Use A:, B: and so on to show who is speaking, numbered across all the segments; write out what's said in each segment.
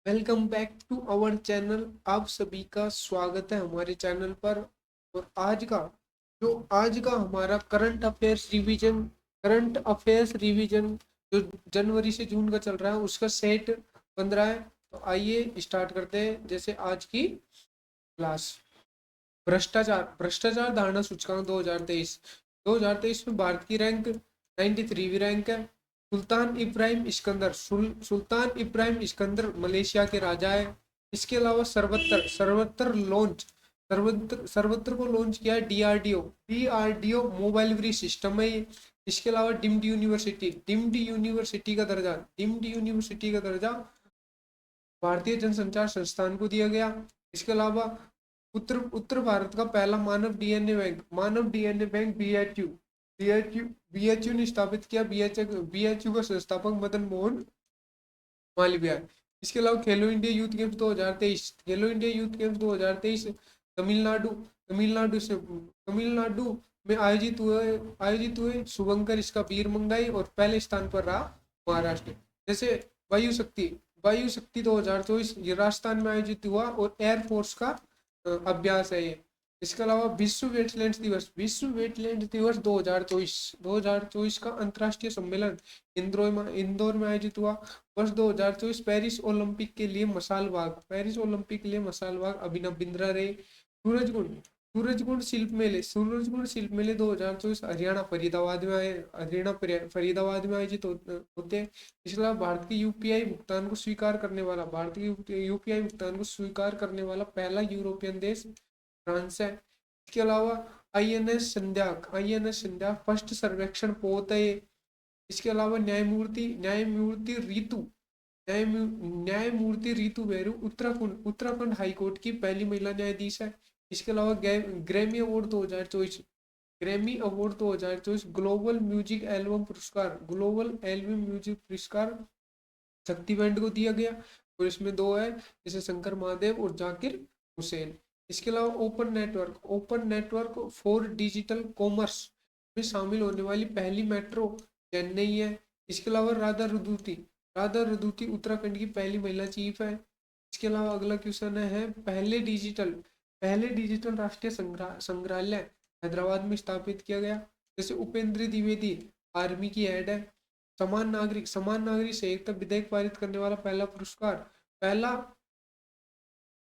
A: Welcome back to our channel. आप सभी का स्वागत है हमारे चैनल पर। और आज का हमारा करंट अफेयर्स रिवीजन जो जनवरी से जून का चल रहा है उसका सेट बन रहा है। तो आइए स्टार्ट करते हैं। जैसे आज की क्लास, भ्रष्टाचार धारणा सूचकांक 2023 में भारत की रैंक 93वीं रैंक है। सुल्तान इब्राहिम इस्कंदर मलेशिया के राजा है। इसके अलावा सर्वत्र को लॉन्च किया है डीआरडीओ मोबाइल ब्रिज सिस्टम है ये। इसके अलावा डिम्ड यूनिवर्सिटी का दर्जा भारतीय जनसंचार संस्थान को दिया गया। इसके अलावा उत्तर उत्तर भारत का पहला मानव डीएनए बैंक बीएचयू ने स्थापित किया। बीएचयू का संस्थापक मदन मोहन मालवीय है। इसके अलावा खेलो India youth games 2023 Tamil Nadu Tamil Nadu में आयोजित हुए। शुभंकर इसका वीर मंगाई और पहले स्थान पर रहा महाराष्ट्र। जैसे वायु शक्ति वायु शक्ति 2024 ये राजस्थान में आयोजित हुआ और एयरफोर्स का अभ्यास है ये। इसके अलावा विश्व वेटलैंड दिवस 2024 का अंतर्राष्ट्रीय सम्मेलन इंदौर में आयोजित हुआ। वर्ष 2024 पेरिस ओलंपिक के लिए मसाल बाग अभिनव बिंद्रा रहे। सूरजकुंड शिल्प मेले 2024 हरियाणा फरीदाबाद में होते हैं। इसके अलावा भारत के यूपीआई भुगतान को स्वीकार करने वाला पहला यूरोपियन देश फ्रांस है। इसके अलावा आईएनएस संध्या फर्स्ट सर्वेक्षण पोत है। इसके अलावा न्यायमूर्ति रीतू बेरू उत्तराखंड हाईकोर्ट की पहली महिला न्यायाधीश है। इसके अलावा Grammy award 2024 global album music पुरस्कार शक्ति बैंड को दिया गया। और इसमें दो है, जैसे शंकर महादेव और जाकिर हुसैन। इसके अलावा open network for digital commerce में शामिल होने वाली पहली मेट्रो चेन्नई है। इसके अलावा राधा रदूती उत्तराखंड की पहली महिला चीफ है। इसके अलावा अगला क्वेश्चन है, पहले डिजिटल राष्ट्रीय संग्रहालय हैदराबाद में स्थापित किया गया। जैसे उपेंद्र द्विवेदी आर्मी की हेड है। समान नागरिक संहिता विधेयक पारित करने वाला पहला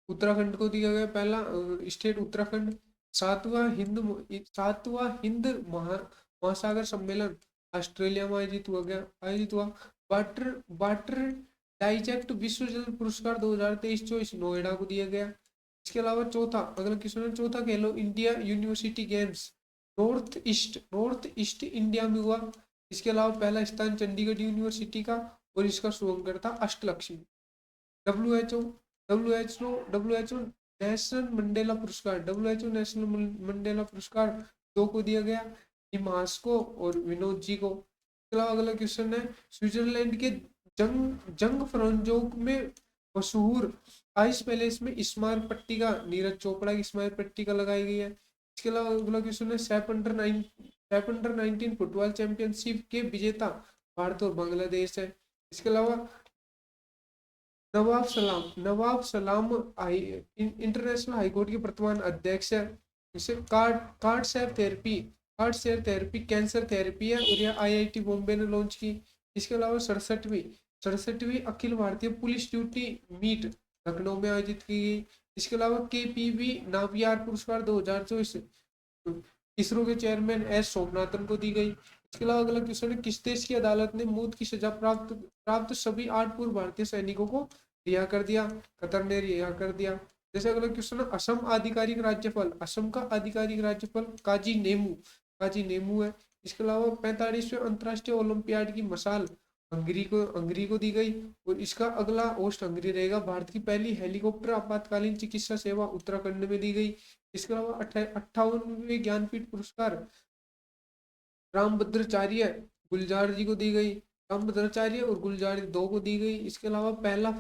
A: उत्तराखंड को दिया गया। पहला स्टेट उत्तराखंड। सातवां हिंद महासागर सम्मेलन ऑस्ट्रेलिया में आयोजित हुआ। वाटर वाटर डाइजेक्ट विश्व जल पुरस्कार 2023-24 नोएडा को दिया गया। इसके अलावा अगला क्वेश्चन है, चौथा खेलो India university games north east India में हुआ। इसके अलावा पहला स्थान चंडीगढ़ यूनिवर्सिटी का और इसका शुभंकर था Ashtalakshmi. W H O W H O national Mandela पुरस्कार 2 को दिया गया, हिमांश को और विनोद जी को। इसके अलावा अगला क्वेश्चन है, स्विट्जरलैंड के जंग फ्रांजोक में मशहूर आइस पैलेस में स्मारक पट्टिका नीरज चोपड़ा की स्मारक पट्टिका लगाई गई है। इसके अलावा अगला क्वेश्चन है, सेप अंडर 19 फुटबॉल चैंपियनशिप के विजेता भारत और बांग्लादेश है। इसके अलावा नवाब सलाम इंटरनेशनल हाईकोर्ट के वर्तमान अध्यक्ष है। इसे card cell therapy cancer therapy है और यह आईआईटी बॉम्बे ने लॉन्च की। इसके अलावा 67वीं Akhil Bharatiya police duty meet Lucknow में आयोजित की गई। इसके अलावा केपीवी नावियार पुरस्कार 2024 इसरो के चेयरमैन एस सोमनाथन को दी गई। इसके अलावा अगला क्वेश्चन है, किस देश की अदालत ने मौत की सजा प्राप्त सभी 8 पूर्व भारतीय सैनिकों को रिहा कर दिया? कतर ने रिहा कर दिया। जैसे अगला क्वेश्चन है, असम का आधिकारिक राज्यपाल काजी नेमू है। इसके अलावा 45वें अंतर्राष्ट्रीय ओलंपियाड की मशाल हंगरी को दी गई और इसका अगला होस्ट हंगरी रहेगा। भारत की पहली हेलीकॉप्टर आपातकालीन चिकित्सा सेवा उत्तराखंड में दी गई। इसके अलावा 58वें ज्ञानपीठ पुरस्कार रामभद्राचार्य गुलजार जी को दी गई। रामभद्राचार्य और गुलजार 2 को दी गई। इसके अलावा पहला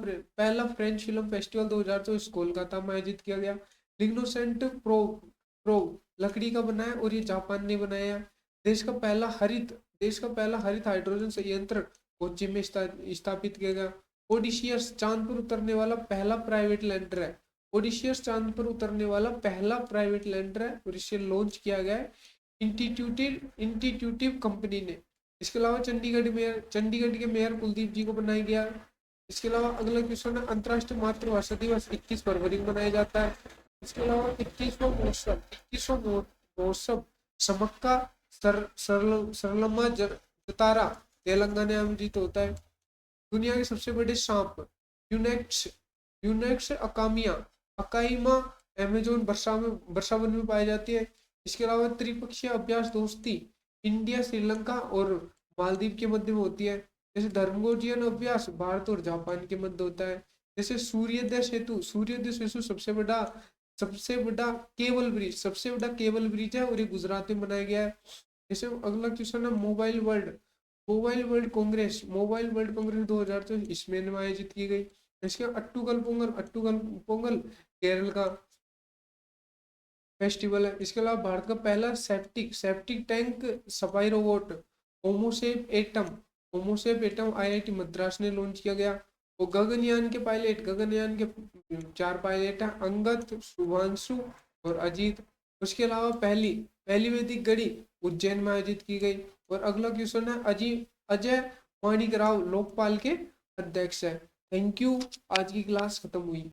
A: फ्रेंच फिल्म फेस्टिवल 2024 कोलकाता में आयोजित किया गया। लिग्नोसेंट प्रो लकड़ी का बना है और ये जापान ने बनाया। देश का पहला हरित हाइड्रोजन संयंत्र कोच्चि में स्थापित किया गया। ओडिशियस चांद पर उतरने वाला पहला प्राइवेट लैंडर है। ओडिशियस चांद पर उतरने वाला पहला प्राइवेट लैंडर है और इसे लॉन्च किया गया है इंटीट्यूटिव कंपनी ने। इसके अलावा चंडीगढ़ के मेयर कुलदीप जी को बनाया गया। इसके अलावा अगला क्वेश्चन है, अंतर्राष्ट्रीय मातृभाषा दिवस 21 फरवरी को मनाया जाता है। इसके अलावा 21वां महोत्सव समक्का सरलम्मा जतारा तेलंगाना में आयोजित होता है। दुनिया के सबसे बड़े सांप यूनेक्स यूनेक्स अकामिया अकाइमा अमेजोन वर्षावन में पाई जाती है। इसके अलावा त्रिपक्षीय अभ्यास दोस्ती इंडिया श्रीलंका और मालदीव के मध्य में होती है। जैसे धर्मगोजियन अभ्यास भारत और जापान के मध्य होता है। जैसे सूर्योदय सेतु सबसे बड़ा केबल ब्रिज है और ये गुजरात में बनाया गया है। जैसे अगला क्वेश्चन है, मोबाइल वर्ल्ड कांग्रेस 2024 इसमें आयोजित की गई। इसके अट्टूकल पोंगल केरल का फेस्टिवल है। इसके अलावा भारत का पहला सेप्टिक टैंक सफाई रोबोट होमोसेप एटम आईआईटी मद्रास ने लॉन्च किया गया। और गगनयान के 4 पायलट हैं, अंगद, शुभांशु और अजीत। उसके अलावा पहली वैदिक घड़ी उज्जैन में आयोजित की गई। और अगला क्वेश्चन है, अजय माणिक राव लोकपाल के अध्यक्ष है। Thank you. आज की क्लास खत्म हुई।